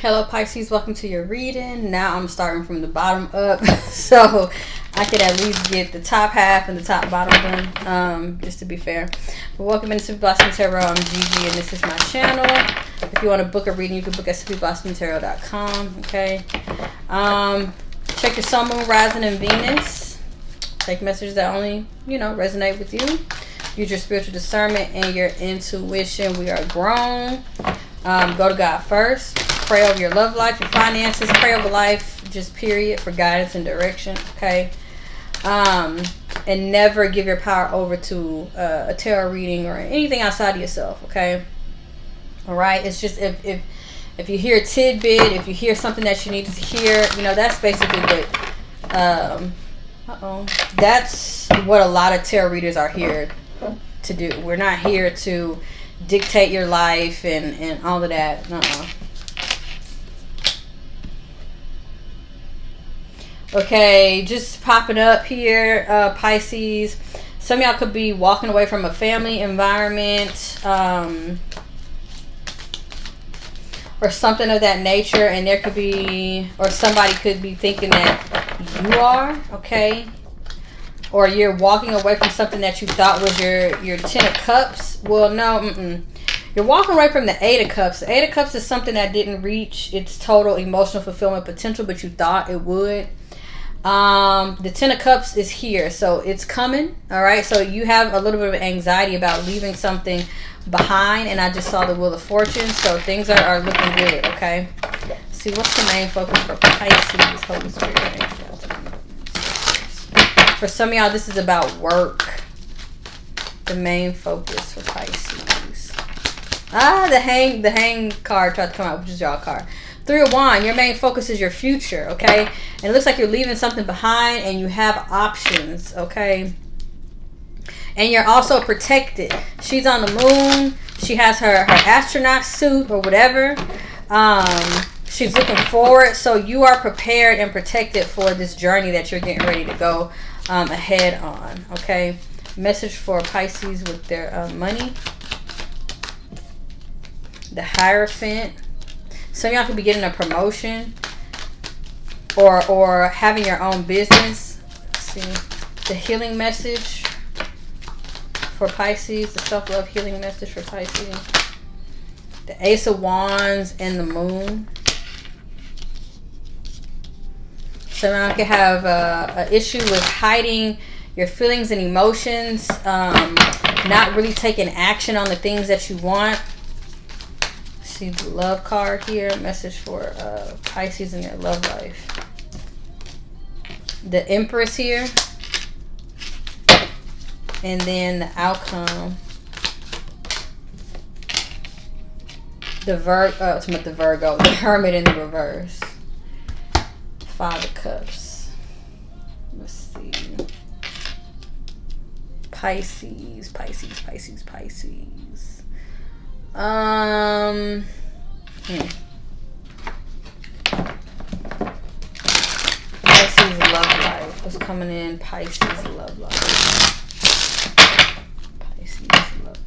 Hello Pisces, welcome to your reading. Now I'm starting from the bottom up so I could at least get the top half and the top bottom done, just to be fair. But welcome into Simply Blossoming Tarot. I'm Gigi and this is my channel. If you want to book a reading, you can book at simplyblossomingtarot.com. Okay. Check your sun, moon, rising, and Venus. Take messages that only, resonate with you. Use your spiritual discernment and your intuition. We are grown. Go to God first. Pray over your love life, your finances. Pray over life, just period, for guidance and direction. Okay. And never give your power over to a tarot reading or anything outside of yourself. Okay. All right. It's just if you hear a tidbit, if you hear something that you need to hear, that's basically what. That's what a lot of tarot readers are here to do. We're not here to dictate your life and all of that. Okay, just popping up here, Pisces. Some of y'all could be walking away from a family environment, or something of that nature, and there could be, or somebody could be thinking that you are, okay? Or you're walking away from something that you thought was your 10 of Cups. Well, no, You're walking away from the 8 of Cups. The 8 of Cups is something that didn't reach its total emotional fulfillment potential, but you thought it would. The 10 of Cups is here, so it's coming. All right, so you have a little bit of anxiety about leaving something behind, and I just saw the Wheel of Fortune, so things are looking good. Okay, see what's the main focus for Pisces. Holy Spirit. For some of y'all, this is about work. The main focus for Pisces. The hang card tried to come out, which is y'all card. 3 of Wands, your main focus is your future, okay? And it looks like you're leaving something behind and you have options, okay? And you're also protected. She's on the moon. She has her astronaut suit or whatever. She's looking forward. So you are prepared and protected for this journey that you're getting ready to go ahead on, okay? Message for Pisces with their money. The Hierophant. Some of y'all could be getting a promotion or having your own business. Let's see. The healing message for Pisces. The self-love healing message for Pisces. The Ace of Wands and the Moon. Some of y'all could have an issue with hiding your feelings and emotions. Not really taking action on the things that you want. See the Love card here. Message for Pisces in their love life. The Empress here. And then the outcome. The Virgo. The Hermit in the reverse. 5 of Cups. Let's see. Pisces. Pisces. Pisces love life. What's coming in? Pisces love life. Pisces love life.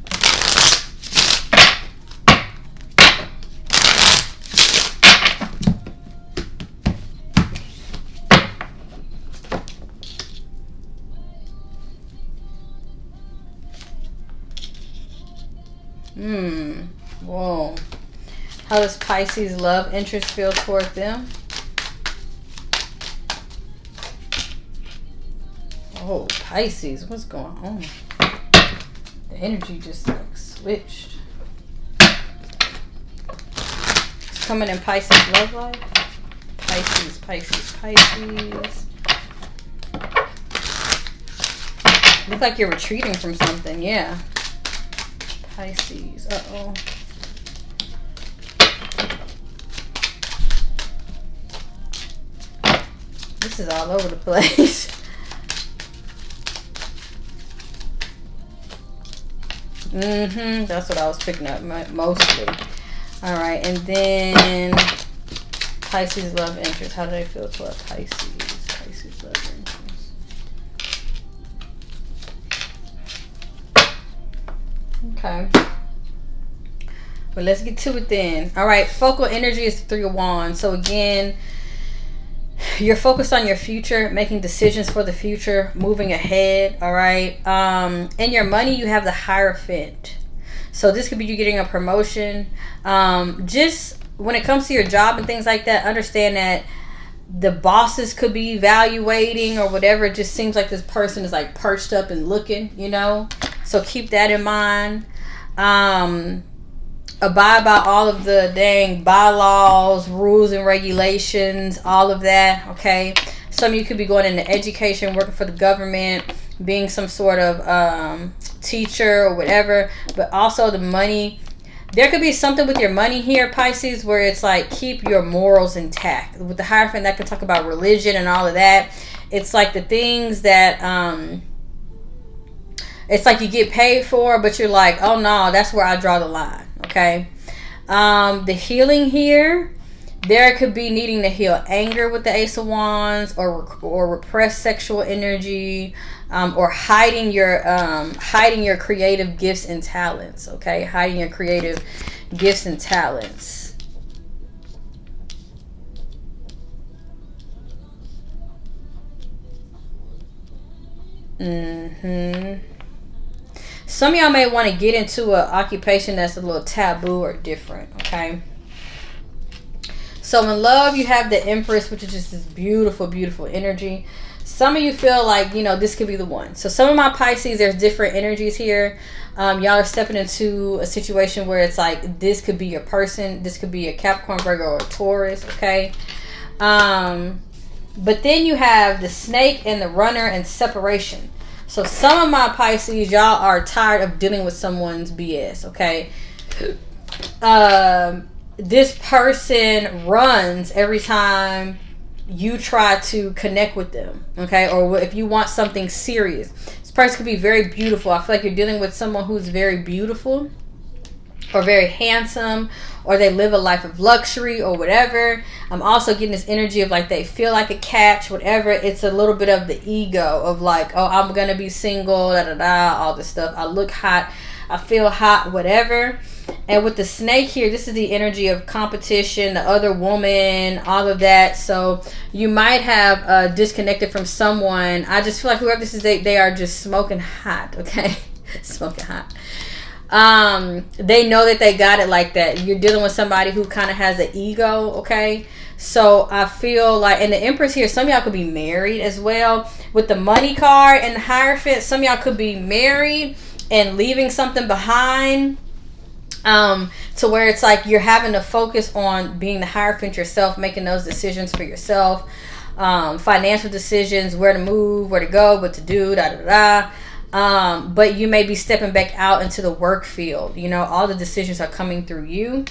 Whoa. How does Pisces love interest feel towards them? Oh, Pisces, what's going on? The energy just like switched. It's coming in Pisces love life. Pisces. Look like you're retreating from something, yeah. Pisces. Uh-oh. This is all over the place. That's what I was picking up mostly. Alright, and then Pisces love interest. How do they feel toward Pisces? Pisces love interest. Okay. But let's get to it then. All right, focal energy is the 3 of Wands. So again, you're focused on your future, making decisions for the future, moving ahead. All right. In your money, you have the Hierophant. So this could be you getting a promotion. Just when it comes to your job and things like that, understand that the bosses could be evaluating or whatever. It just seems like this person is like perched up and looking, you know. So keep that in mind. Abide by all of the dang bylaws, rules and regulations, all of that. Okay. Some of you could be going into education, working for the government, being some sort of teacher or whatever. But also the money, there could be something with your money here, Pisces, where it's like keep your morals intact. With the Hierophant, that can talk about religion and all of that. It's like the things that it's like you get paid for, but you're like, oh no, that's where I draw the line. Okay. The healing here, there could be needing to heal anger with the Ace of Wands, or repressed sexual energy, or hiding your creative gifts and talents. Okay, hiding your creative gifts and talents. Some of y'all may want to get into an occupation that's a little taboo or different. Okay. So in love, you have the Empress, which is just this beautiful, beautiful energy. Some of you feel like, you know, this could be the one. So some of my Pisces, there's different energies here. Y'all are stepping into a situation where it's like, this could be your person. This could be a Capricorn, Virgo, or a Taurus. Okay. But then you have the Snake and the Runner and separation. So some of my Pisces, y'all are tired of dealing with someone's BS. Okay. This person runs every time you try to connect with them. Okay. Or if you want something serious, this person could be very beautiful. I feel like you're dealing with someone who's very beautiful or very handsome, or they live a life of luxury or whatever. I'm also getting this energy of like they feel like a catch, whatever. It's a little bit of the ego of like, oh, I'm gonna be single, da da da, all this stuff. I look hot, I feel hot, whatever. And with the Snake here, this is the energy of competition, the other woman, all of that. So you might have disconnected from someone. I just feel like whoever this is, they are just smoking hot. Okay. Smoking hot. They know that they got it like that. You're dealing with somebody who kind of has an ego. Okay. So I feel like, and the Empress here, some of y'all could be married as well. With the Money card and the Hierophant, some of y'all could be married and leaving something behind. To where it's like you're having to focus on being the Hierophant yourself, making those decisions for yourself, financial decisions, where to move, where to go, what to do, da da da. But you may be stepping back out into the work field. You know, all the decisions are coming through you.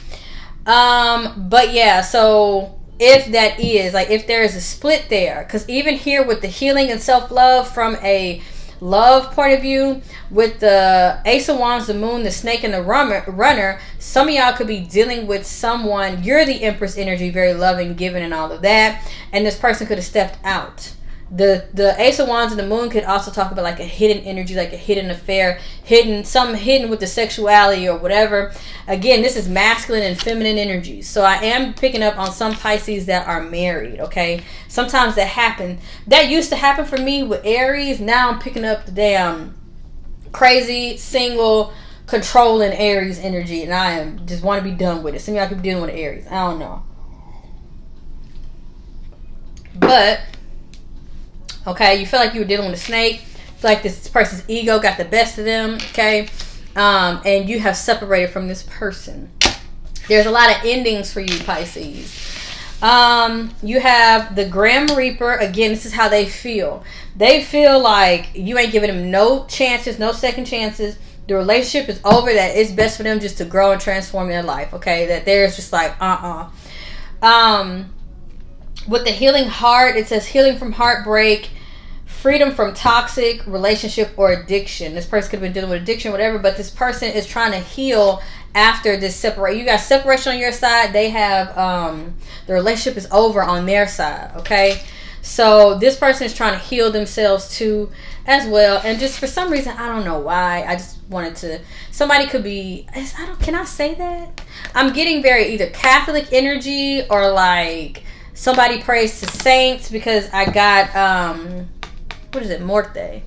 But yeah, so if that is like, if there is a split there, because even here with the healing and self-love from a love point of view, with the Ace of Wands, the Moon, the Snake, and the Runner, some of y'all could be dealing with someone. You're the Empress energy, very loving, giving, and all of that, and this person could have stepped out. The Ace of Wands and the Moon could also talk about like a hidden energy, like a hidden affair, something hidden with the sexuality or whatever. Again, this is masculine and feminine energies. So I am picking up on some Pisces that are married. Okay, sometimes that happen. That used to happen for me with Aries. Now I'm picking up the damn crazy single controlling Aries energy, and I am just want to be done with it. Some of y'all could be dealing with Aries. I don't know, but. Okay, you feel like you were dealing with a snake. Feel like this person's ego got the best of them. Okay, and you have separated from this person. There's a lot of endings for you, Pisces. You have the Grim Reaper. Again, this is how they feel. They feel like you ain't giving them no chances, no second chances. The relationship is over. That it's best for them just to grow and transform their life. Okay, that there's just like with the Healing Heart, it says healing from heartbreak, freedom from toxic relationship or addiction. This person could have been dealing with addiction, whatever, but this person is trying to heal after this separation. You got separation on your side. They have the relationship is over on their side. Okay, So this person is trying to heal themselves too as well. And just for some reason, I don't know why, I just wanted to, somebody could be, can I say that? I'm getting very either Catholic energy or like somebody prays to saints, because I got what is it, Morte,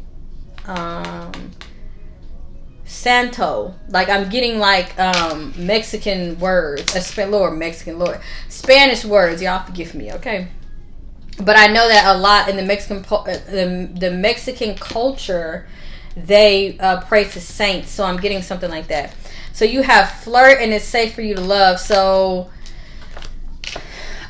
Santo. Like I'm getting like Mexican words, Spanish words. Y'all forgive me, okay? But I know that a lot in the Mexican culture, they pray to saints. So I'm getting something like that. So you have flirt, and it's safe for you to love. So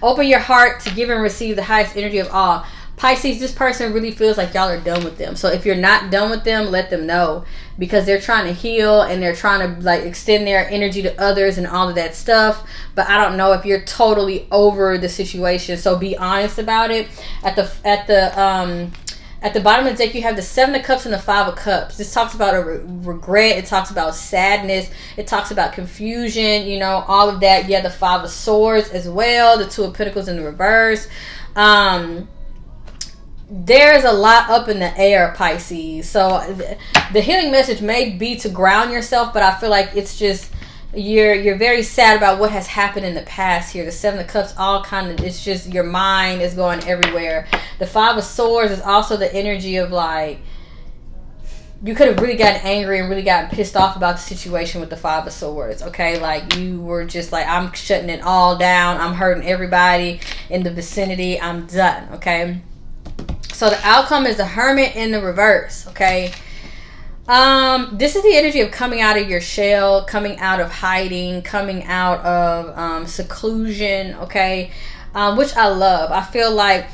open your heart to give and receive the highest energy of all. Pisces, this person really feels like y'all are done with them. So if you're not done with them, let them know, because they're trying to heal and they're trying to like extend their energy to others and all of that stuff. But I don't know if you're totally over the situation. So be honest about it. At the bottom of the deck, you have the 7 of Cups and the 5 of Cups. This talks about a regret. It talks about sadness. It talks about confusion, you know, all of that. You have the 5 of Swords as well. The 2 of Pentacles in the reverse. There's a lot up in the air, Pisces. So the healing message may be to ground yourself, but I feel like it's just you're very sad about what has happened in the past here. The 7 of Cups, all kind of, it's just your mind is going everywhere. The 5 of Swords is also the energy of like, you could have really gotten angry and really gotten pissed off about the situation with the 5 of Swords, okay? Like you were just like, I'm shutting it all down. I'm hurting everybody in the vicinity. I'm done, okay? So the outcome is the Hermit in the reverse, okay? This is the energy of coming out of your shell, coming out of hiding, coming out of seclusion, okay? Which I love. I feel like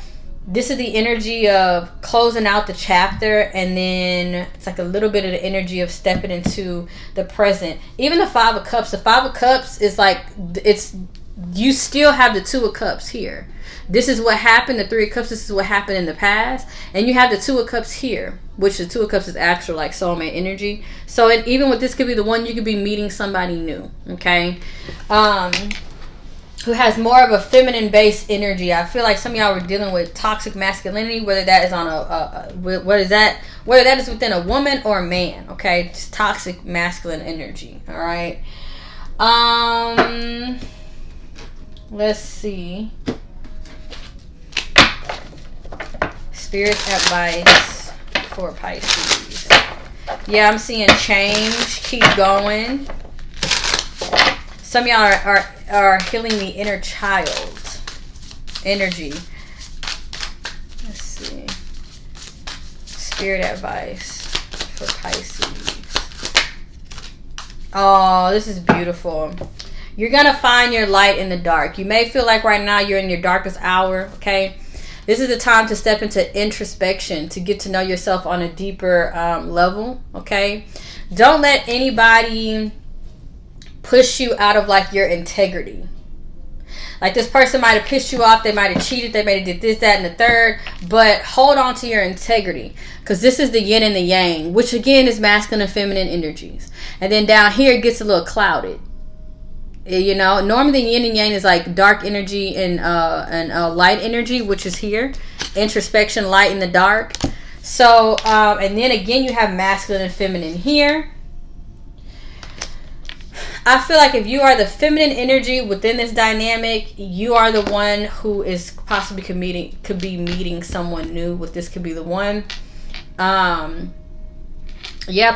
this is the energy of closing out the chapter, and then it's like a little bit of the energy of stepping into the present. Even the 5 of Cups, the 5 of Cups is like, it's, you still have the 2 of Cups here. This is what happened. The 3 of Cups, this is what happened in the past. And you have the 2 of Cups here, which the 2 of Cups is actual like soulmate energy. So even with this could be the one, you could be meeting somebody new, okay? Who has more of a feminine based energy. I feel like some of y'all were dealing with toxic masculinity, whether that is on whether that is within a woman or a man, okay? Just toxic masculine energy, all right? Let's see. Spirit advice for Pisces. Yeah, I'm seeing change. Keep going. Some of y'all are healing the inner child energy. Let's see. Spirit advice for Pisces. Oh, this is beautiful. You're going to find your light in the dark. You may feel like right now you're in your darkest hour, okay? This is the time to step into introspection, to get to know yourself on a deeper level, okay? Don't let anybody push you out of like your integrity. Like this person might have pissed you off, they might have cheated, they might have did this, that, and the third, but hold on to your integrity, because this is the yin and the yang, which again is masculine and feminine energies. And then down here it gets a little clouded. You know, normally the yin and yang is like dark energy and light energy, which is here. Introspection, light in the dark. So, and then again, you have masculine and feminine here. I feel like if you are the feminine energy within this dynamic, you are the one who is possibly could be meeting someone new. With this could be the one. Yeah,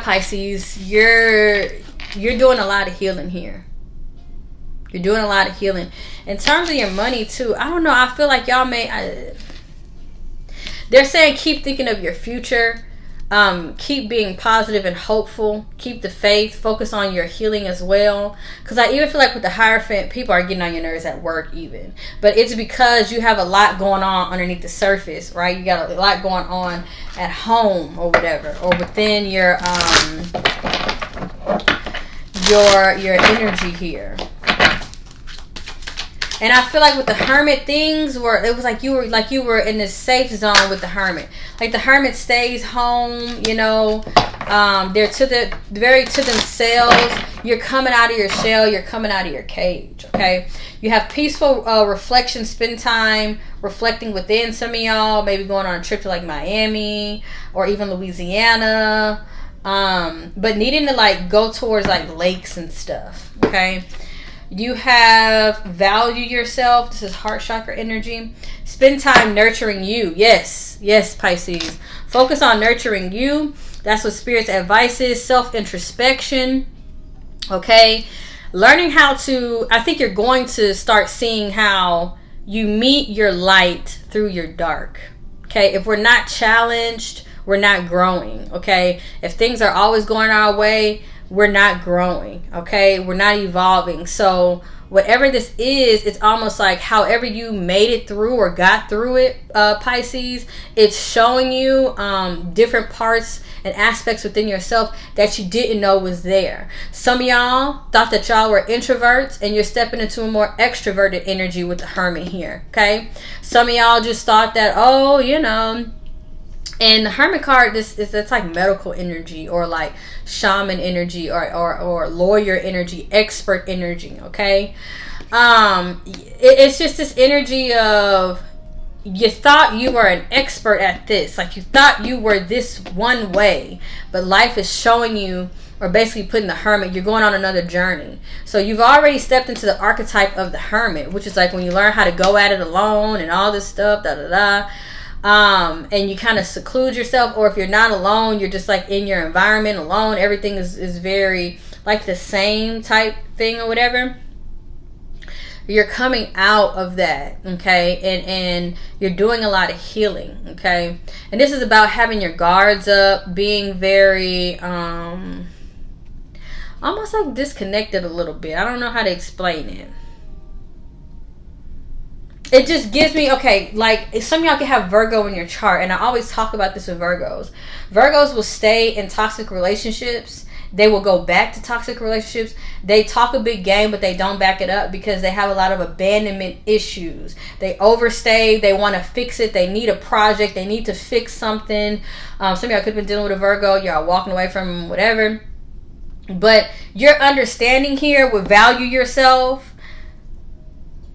Pisces, you're doing a lot of healing here. You're doing a lot of healing. In terms of your money, too, I don't know. I feel like y'all they're saying keep thinking of your future. Keep being positive and hopeful. Keep the faith. Focus on your healing as well. Because I even feel like with the Hierophant, people are getting on your nerves at work even. But it's because you have a lot going on underneath the surface, right? You got a lot going on at home or whatever. Or within your energy here. And I feel like with the Hermit, things were, it was like you were in this safe zone with the Hermit. Like the Hermit stays home, you know. They're very to themselves. You're coming out of your shell. You're coming out of your cage. Okay. You have peaceful reflection. Spend time reflecting within. Some of y'all maybe going on a trip to like Miami or even Louisiana. But needing to like go towards like lakes and stuff. Okay. You have value yourself. This is heart chakra energy. Spend time nurturing you. Yes, Pisces. Focus on nurturing you. That's what Spirit's advice is. Self-introspection. Okay. Learning how to, I think you're going to start seeing how you meet your light through your dark. Okay. If we're not challenged, we're not growing. Okay. If things are always going our way, we're not growing. Okay. We're not evolving. So whatever this is, it's almost like however you made it through or got through it, Pisces, it's showing you different parts and aspects within yourself that you didn't know was there. Some of y'all thought that y'all were introverts and you're stepping into a more extroverted energy with the Hermit here. Okay. Some of y'all just thought that, oh, you know, and the Hermit card, it's like medical energy or like shaman energy or lawyer energy, expert energy. Okay. It's just this energy of, you thought you were an expert at this, like you thought you were this one way, but life is showing you, or basically putting the Hermit, you're going on another journey. So you've already stepped into the archetype of the Hermit, which is like when you learn how to go at it alone and all this stuff, and you kind of seclude yourself, or if you're not alone, you're just like in your environment alone, everything is very like the same type thing or whatever. You're coming out of that, okay, and you're doing a lot of healing, okay. And this is about having your guards up, being very almost like disconnected a little bit. I don't know how to explain it. It just gives me, okay, like some of y'all can have Virgo in your chart, and I always talk about this with Virgos. Virgos will stay in toxic relationships. They will go back to toxic relationships. They talk a big game, but they don't back it up because they have a lot of abandonment issues. They overstay. They want to fix it. They need a project. They need to fix something. Some of y'all could have been dealing with a Virgo. Y'all walking away from whatever. But your understanding here would value yourself.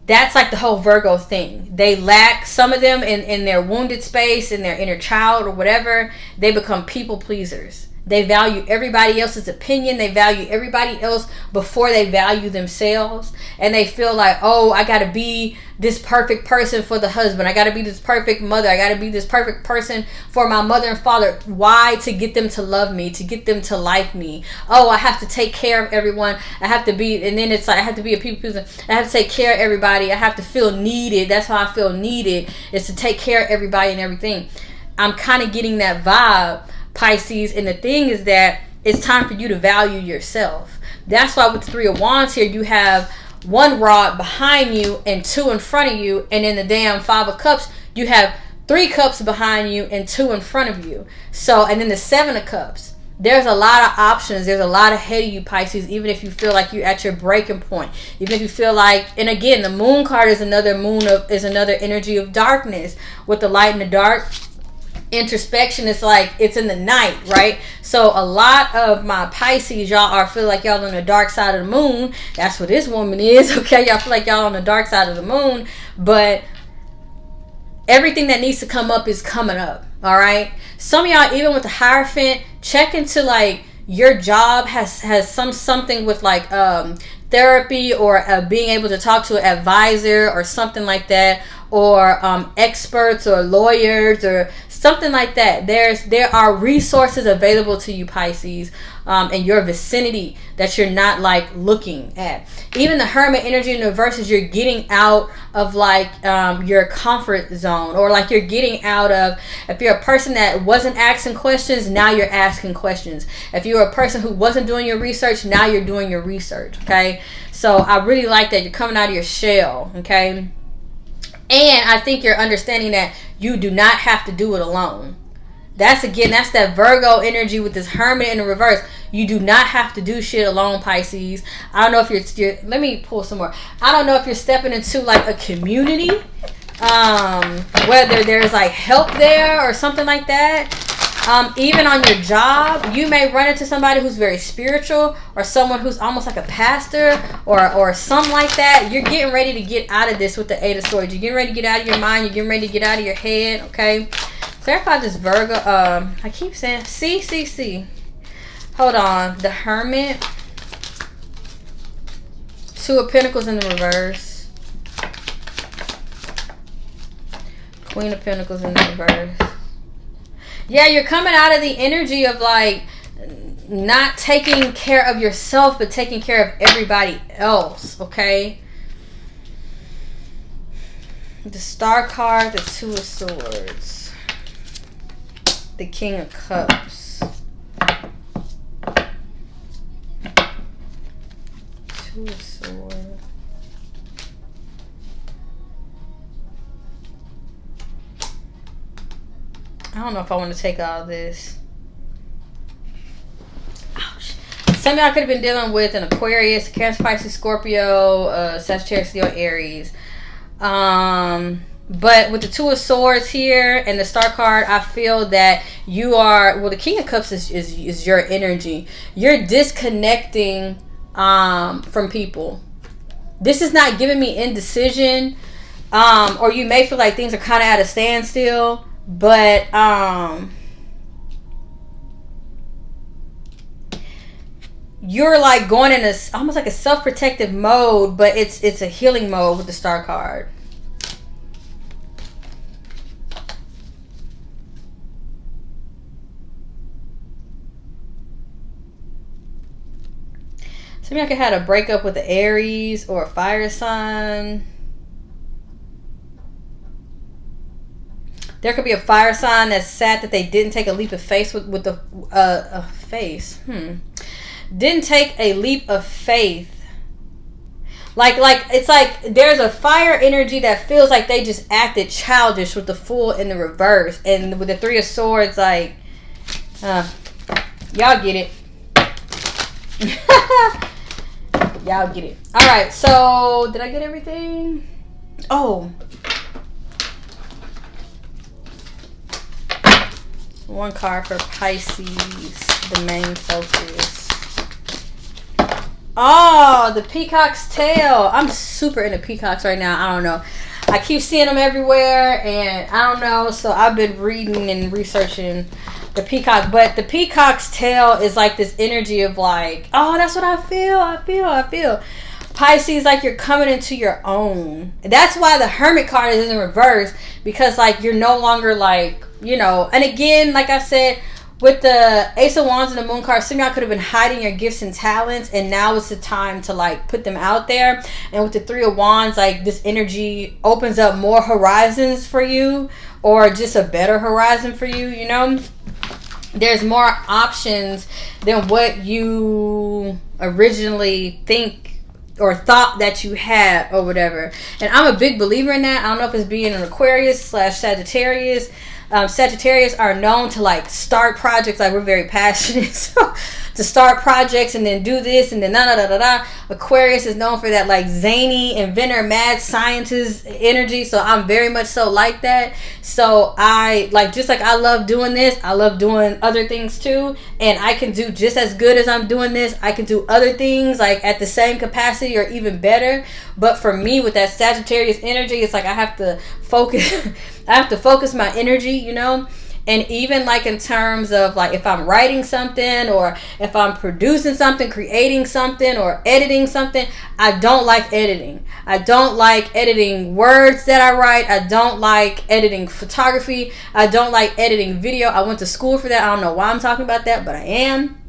That's like the whole Virgo thing. They lack, some of them in their wounded space, in their inner child or whatever, they become people pleasers. They value everybody else's opinion. They value everybody else before they value themselves. And they feel like, oh, I got to be this perfect person for the husband. I got to be this perfect mother. I got to be this perfect person for my mother and father. Why? To get them to love me, to get them to like me. Oh, I have to take care of everyone. I have to be, and then it's like, I have to be a people person. I have to take care of everybody. I have to feel needed. That's how I feel needed, is to take care of everybody and everything. I'm kind of getting that vibe, Pisces, and the thing is that it's time for you to value yourself. That's why with the Three of Wands here, you have one rod behind you and two in front of you, and in the damn Five of Cups, you have 3 cups behind you and 2 in front of you. So, and then the Seven of Cups. There's a lot of options. There's a lot ahead of you, Pisces, even if you feel like you're at your breaking point. Even if you feel like, and again, the Moon card is another energy of darkness. With the light and the dark, introspection is like it's in the night, right? So a lot of my Pisces, y'all are feel like y'all on the dark side of the moon. That's what this woman is, okay? Y'all feel like y'all on the dark side of the moon, but everything that needs to come up is coming up, all right? Some of y'all, even with the Hierophant, check into like your job has something with like therapy or being able to talk to an advisor or something like that, or experts or lawyers or something like that. There are resources available to you, Pisces, in your vicinity that you're not like looking at. Even the Hermit energy in the reverse, you're getting out of like your comfort zone, or like you're getting out of, if you're a person that wasn't asking questions, now you're asking questions. If you're a person who wasn't doing your research, now you're doing your research, okay? So I really like that you're coming out of your shell, okay? And I think you're understanding that you do not have to do it alone. That's that Virgo energy with this Hermit in the reverse. You do not have to do shit alone, Pisces. I don't know if you're let me pull some more. I don't know if you're stepping into like a community, whether there's like help there or something like that. Even on your job, you may run into somebody who's very spiritual, or someone who's almost like a pastor, or something like that. You're getting ready to get out of this with the Eight of Swords. You're getting ready to get out of your mind. You're getting ready to get out of your head. Okay. Clarify this Virgo. I keep saying C. Hold on. The Hermit. Two of Pentacles in the reverse. Queen of Pentacles in the reverse. Yeah, you're coming out of the energy of like not taking care of yourself, but taking care of everybody else. Okay. The Star card, the Two of Swords. The King of Cups. Two of Swords. I don't know if I want to take all this. Ouch. Some of y'all could have been dealing with an Aquarius, Cancer, Pisces, Scorpio, Sagittarius, Leo, Aries. But with the Two of Swords here and the Star card, I feel that you are, well, the King of Cups is your energy. You're disconnecting from people. This is not giving me indecision, or you may feel like things are kind of at a standstill, but you're like going in almost like a self-protective mode, but it's a healing mode with the Star card. Some of y'all could have had a breakup with the Aries or a fire sign. There could be a fire sign that's sad that they didn't take a leap of faith with the face. Didn't take a leap of faith. Like it's like there's a fire energy that feels like they just acted childish with the Fool in the reverse, and with the Three of Swords, like y'all get it. Y'all get it. All right, so did I get everything? Oh, one card for Pisces, the main focus. Oh, the peacock's tail. I'm super into peacocks right now. I don't know. I keep seeing them everywhere, and I don't know. So I've been reading and researching the peacock. But the peacock's tail is like this energy of like, oh, that's what I feel. Pisces, like you're coming into your own. That's why the Hermit card is in reverse, because like you're no longer like, you know, and again, like I said, with the Ace of Wands and the Moon card, some of y'all could have been hiding your gifts and talents, and now is the time to like put them out there. And with the Three of Wands, like this energy opens up more horizons for you, or just a better horizon for you, you know. There's more options than what you originally think or thought that you had or whatever. And I'm a big believer in that. I don't know if it's being an Aquarius / Sagittarius. Sagittarius are known to like start projects, like we're very passionate to start projects and then do this and then da. Aquarius is known for that like zany inventor, mad scientist energy, so I'm very much so like that. So I like, just like I love doing this, I love doing other things too, and I can do just as good as I'm doing this. I can do other things like at the same capacity or even better. But for me, with that Sagittarius energy, it's like I have to focus I have to focus my energy, you know. And even like in terms of like if I'm writing something, or if I'm producing something, creating something, or editing something, I don't like editing. I don't like editing words that I write. I don't like editing photography. I don't like editing video. I went to school for that. I don't know why I'm talking about that, but I am.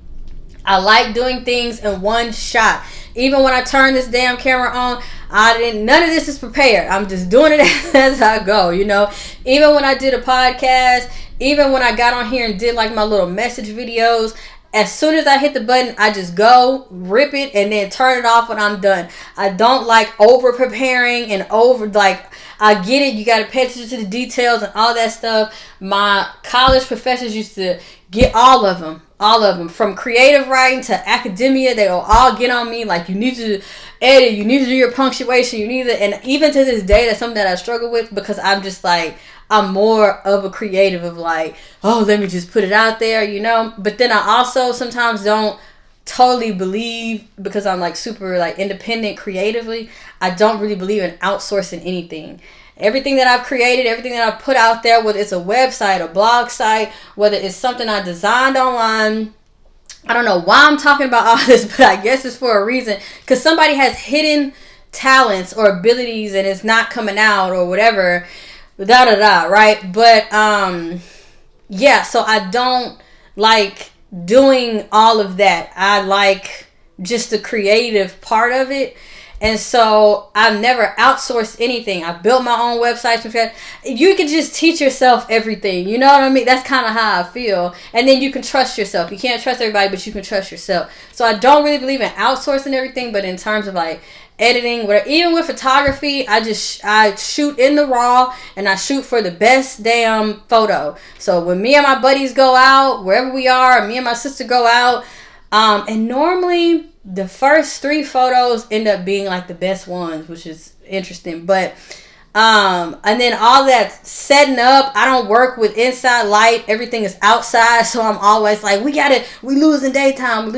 I like doing things in one shot. Even when I turn this damn camera on, none of this is prepared. I'm just doing it as I go, you know. Even when I did a podcast, even when I got on here and did like my little message videos, as soon as I hit the button, I just go rip it and then turn it off when I'm done. I don't like over preparing and over, like, I get it, you got to pay attention to the details and all that stuff. My college professors used to get all of them, from creative writing to academia. They will all get on me, like, you need to edit, you need to do your punctuation, you need to, and even to this day, that's something that I struggle with, because I'm just like, I'm more of a creative of like, oh, let me just put it out there, you know. But then I also sometimes don't totally believe, because I'm like super like independent creatively, I don't really believe in outsourcing anything. Everything that I've created, everything that I've put out there, whether it's a website, a blog site, whether it's something I designed online, I don't know why I'm talking about all this, but I guess it's for a reason, because somebody has hidden talents or abilities and it's not coming out or whatever, right? But yeah, so I don't like doing all of that. I like just the creative part of it. And so I've never outsourced anything. I built my own websites. You can just teach yourself everything. You know what I mean? That's kind of how I feel. And then you can trust yourself. You can't trust everybody, but you can trust yourself. So I don't really believe in outsourcing everything. But in terms of like editing, whatever, even with photography, I shoot in the raw and I shoot for the best damn photo. So when me and my buddies go out, wherever we are, me and my sister go out, and normally the first 3 photos end up being like the best ones, which is interesting. But and then all that setting up, I don't work with inside light. Everything is outside, so I'm always like, we losing daytime.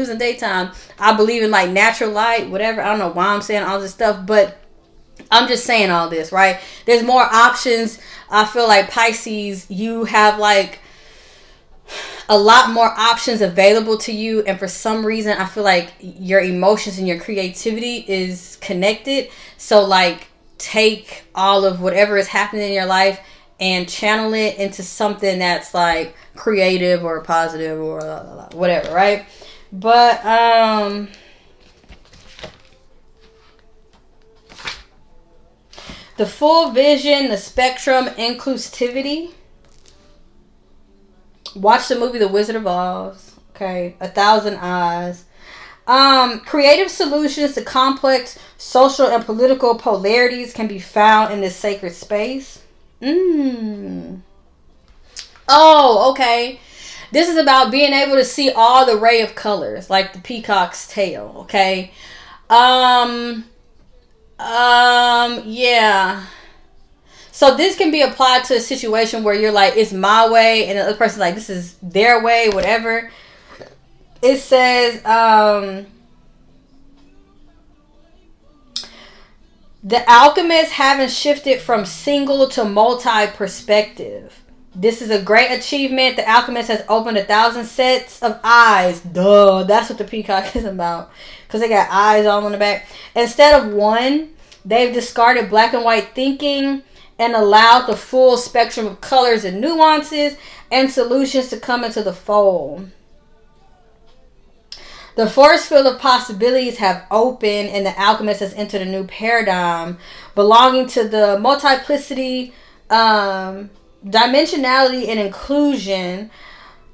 I believe in like natural light, whatever. I don't know why I'm saying all this stuff, but I'm just saying all this, right? There's more options. I feel like Pisces, you have like a lot more options available to you, and for some reason I feel like your emotions and your creativity is connected. So like, take all of whatever is happening in your life and channel it into something that's like creative or positive or whatever, right? But the full vision, the spectrum, inclusivity. Watch the movie The Wizard of Oz. Okay, 1,000 Eyes. Creative solutions to complex social and political polarities can be found in this sacred space. Oh, okay. This is about being able to see all the array of colors, like the peacock's tail. Okay. Yeah. So this can be applied to a situation where you're like, it's my way, and the other person's like, this is their way, whatever. It says, the alchemists haven't shifted from single to multi-perspective. This is a great achievement. The alchemist has opened 1,000 sets of eyes. Duh, that's what the peacock is about. Because they got eyes all on the back. Instead of one, they've discarded black and white thinking and allowed the full spectrum of colors and nuances and solutions to come into the fold. The force field of possibilities have opened, and the alchemist has entered a new paradigm belonging to the multiplicity, dimensionality, and inclusion.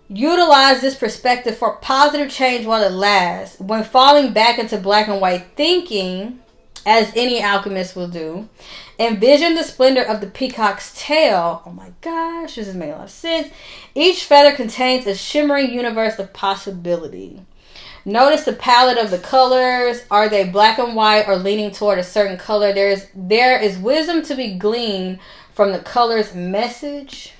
Utilize this perspective for positive change while it lasts. When falling back into black and white thinking, as any alchemist will do, envision the splendor of the peacock's tail. Oh my gosh, this is making a lot of sense. Each feather contains a shimmering universe of possibility. Notice the palette of the colors. Are they black and white or leaning toward a certain color? There is wisdom to be gleaned from the color's message.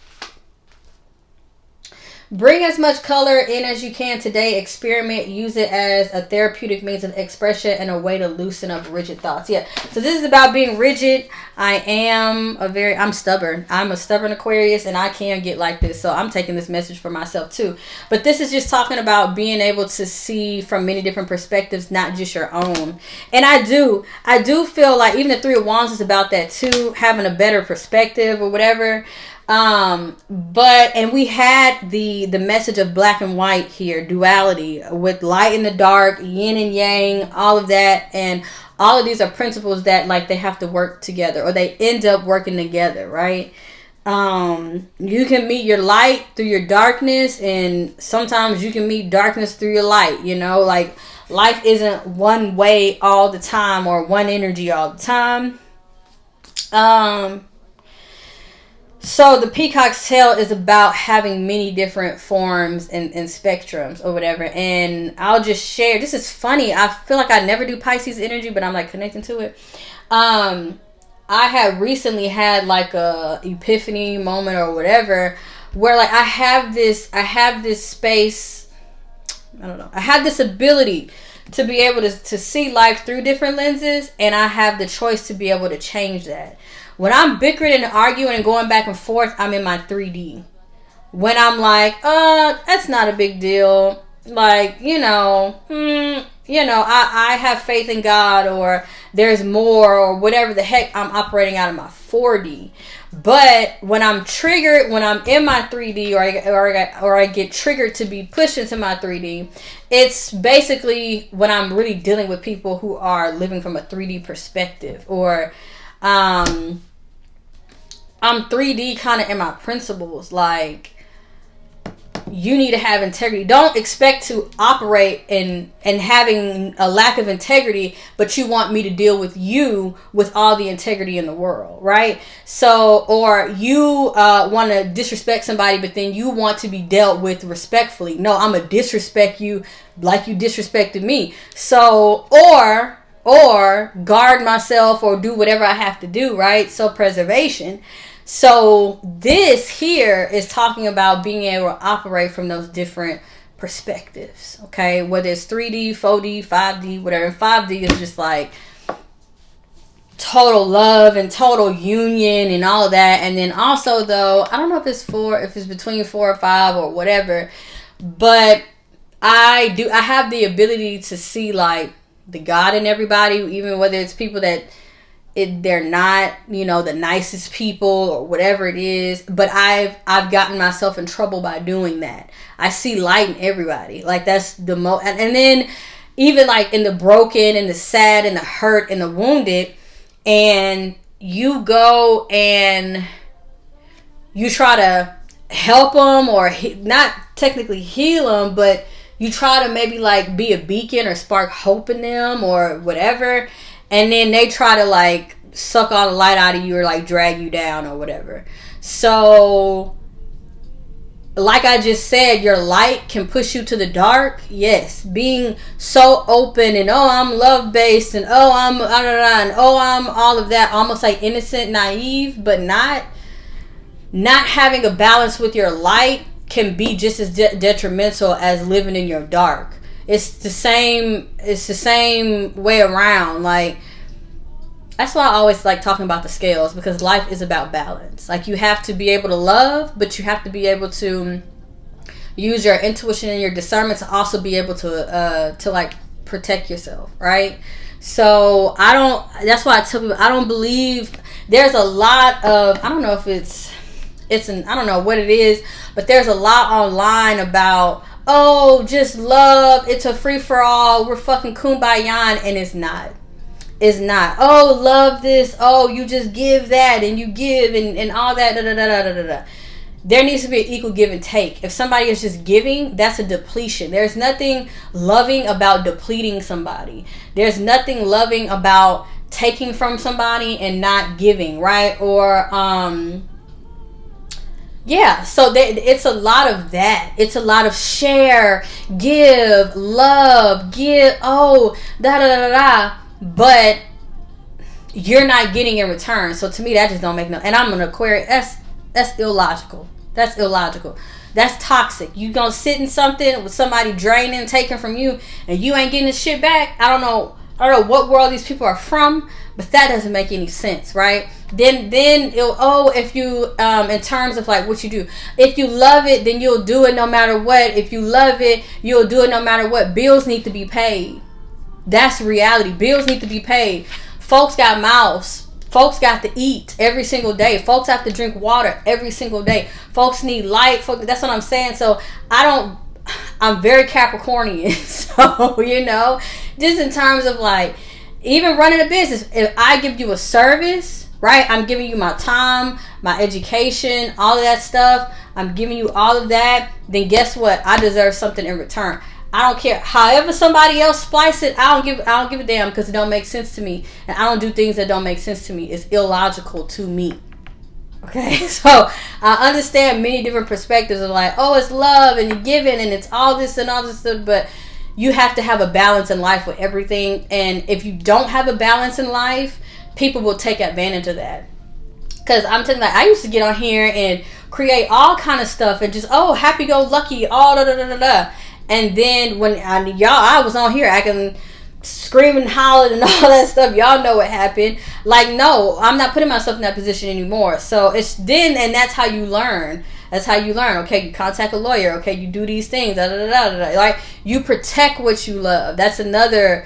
Bring as much color in as you can today. Experiment. Use it as a therapeutic means of expression and a way to loosen up rigid thoughts. Yeah. So this is about being rigid. I'm stubborn. I'm a stubborn Aquarius, and I can get like this. So I'm taking this message for myself too. But this is just talking about being able to see from many different perspectives, not just your own. And I do feel like even the 3 of Wands is about that too, having a better perspective or whatever. But we had the message of black and white here, duality, with light and the dark, yin and yang, all of that. And all of these are principles that like they have to work together, or they end up working together, right? You can meet your light through your darkness, and sometimes you can meet darkness through your light. You know, like life isn't one way all the time or one energy all the time. So the peacock's tail is about having many different forms and spectrums or whatever. And I'll just share. This is funny. I feel like I never do Pisces energy, but I'm like connecting to it. I had recently had like a epiphany moment or whatever, where like I have this space. I don't know. I have this ability to be able to see life through different lenses, and I have the choice to be able to change that. When I'm bickering and arguing and going back and forth, I'm in my 3D. When I'm like, that's not a big deal. Like, I have faith in God, or there's more, or whatever the heck, I'm operating out of my 4D. But when I'm triggered, when I'm in my 3D, or I get triggered to be pushed into my 3D, it's basically when I'm really dealing with people who are living from a 3D perspective, or I'm 3D kind of in my principles. Like, you need to have integrity. Don't expect to operate in having a lack of integrity, but you want me to deal with you with all the integrity in the world, right? So, or you want to disrespect somebody, but then you want to be dealt with respectfully. No, I'm gonna disrespect you like you disrespected me. So, or guard myself, or do whatever I have to do, right? Self-preservation. So this here is talking about being able to operate from those different perspectives, okay? Whether it's 3D, 4D, 5D, whatever. 5D is just like total love and total union and all of that. And then also, though, I don't know if it's between 4 or 5 or whatever, but I have the ability to see like the God in everybody, even whether it's people that they're not, the nicest people or whatever it is, but I've gotten myself in trouble by doing that. I see light in everybody. Like, that's the most. And then even like in the broken and the sad and the hurt and the wounded, and you go and you try to help them, or not technically heal them, but you try to maybe like be a beacon or spark hope in them or whatever. And then they try to like suck all the light out of you, or like drag you down or whatever. So, like I just said, your light can push you to the dark. Yes, being so open and I'm love based and I'm all of that, almost like innocent, naive, but not having a balance with your light can be just as detrimental as living in your dark. It's the same way around. Like, that's why I always like talking about the scales, because life is about balance. Like, you have to be able to love, but you have to be able to use your intuition and your discernment to also be able to like protect yourself, right? So that's why I tell people, I don't believe there's a lot of, I don't know if I don't know what it is, but there's a lot online about, just love, it's a free-for-all, we're fucking kumbaya, and it's not. It's not. Love this, you just give that, and you give, and all that, da-da-da-da-da-da. There needs to be an equal give and take. If somebody is just giving, that's a depletion. There's nothing loving about depleting somebody. There's nothing loving about taking from somebody and not giving, right? Or, yeah, so it's a lot of that. It's a lot of share, give, love, give, da-da-da-da-da. But you're not getting in return. So to me, that just don't make no. And I'm an Aquarius. That's illogical. That's illogical. That's toxic. You gonna sit in something with somebody draining, taking from you, and you ain't getting the shit back. I don't know what world these people are from, but that doesn't make any sense, right? Then if you in terms of like what you do, if you love it, then you'll do it no matter what. If you love it, you'll do it no matter what. Bills need to be paid. That's reality. Bills need to be paid. Folks got mouths. Folks got to eat every single day. Folks have to drink water every single day. Folks need light. That's what I'm saying. So I'm very Capricornian. So, just in terms of like, even running a business, if I give you a service, right? I'm giving you my time, my education, all of that stuff, I'm giving you all of that, then guess what? I deserve something in return. I don't care. However somebody else splice it, I don't give a damn, because it don't make sense to me. And I don't do things that don't make sense to me. It's illogical to me. Okay, so I understand many different perspectives of like, oh, it's love and you're giving and it's all this and all this stuff, but you have to have a balance in life with everything. And if you don't have a balance in life, people will take advantage of that. Because I'm telling you, like, I used to get on here and create all kind of stuff and just, oh, happy-go-lucky, all da-da-da-da-da. And then when I was on here acting, screaming, hollering, and all that stuff, y'all know what happened. Like, no, I'm not putting myself in that position anymore. So it's then, and that's how you learn. That's how you learn. Okay, you contact a lawyer. Okay, you do these things. Da, da, da, da, da. Like, you protect what you love. That's another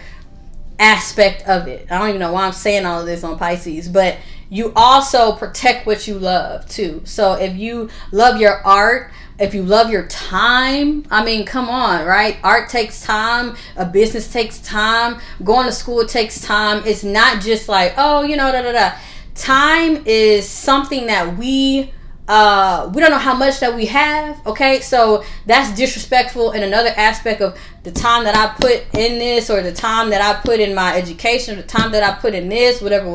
aspect of it. I don't even know why I'm saying all of this on Pisces, but you also protect what you love too. So if you love your art, if you love your time, I mean, come on, right? Art takes time. A business takes time. Going to school takes time. It's not just like, oh, you know, da da da. Time is something that we don't know how much that we have. Okay, so that's disrespectful in another aspect of the time that I put in this, or the time that I put in my education, or the time that I put in this, whatever,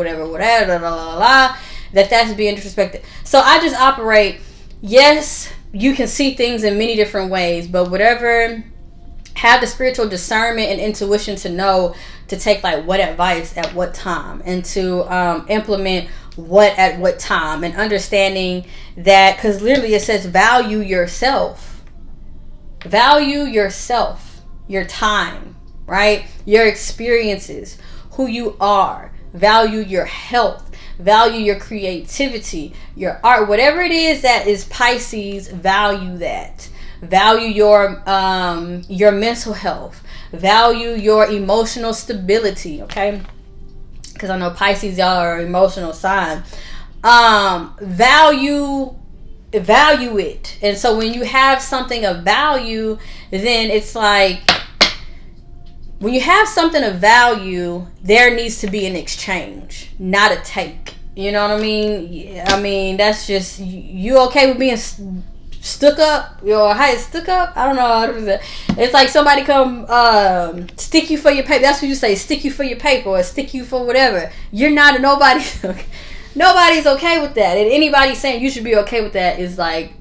that's being disrespected. So I just operate, yes, you can see things in many different ways, but whatever, have the spiritual discernment and intuition to know to take like what advice at what time, and to implement what at what time, and understanding that, because literally it says value yourself, your time, right? Your experiences, who you are, value your health, value your creativity, your art, whatever it is that is Pisces, value that. Value your mental health, value your emotional stability, okay? Because I know Pisces, y'all are an emotional sign. Value it. And so when you have something of value, then it's like, when you have something of value, there needs to be an exchange, not a take. You know what I mean? Yeah, I mean, that's just, you okay with being stuck up? Your height stuck up? I don't know how to do that. It's like somebody come stick you for your paper. That's what you say, stick you for your paper, or stick you for whatever. You're not, nobody's okay with that. And anybody saying you should be okay with that is like,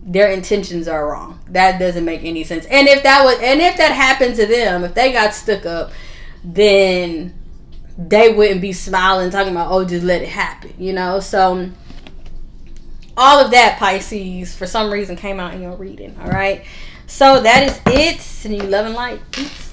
their intentions are wrong. That doesn't make any sense. And if that happened to them, if they got stuck up, then they wouldn't be smiling, talking about, oh, just let it happen, you know? So all of that, Pisces, for some reason came out in your reading. All right, so that is it. And you love and light. Peace.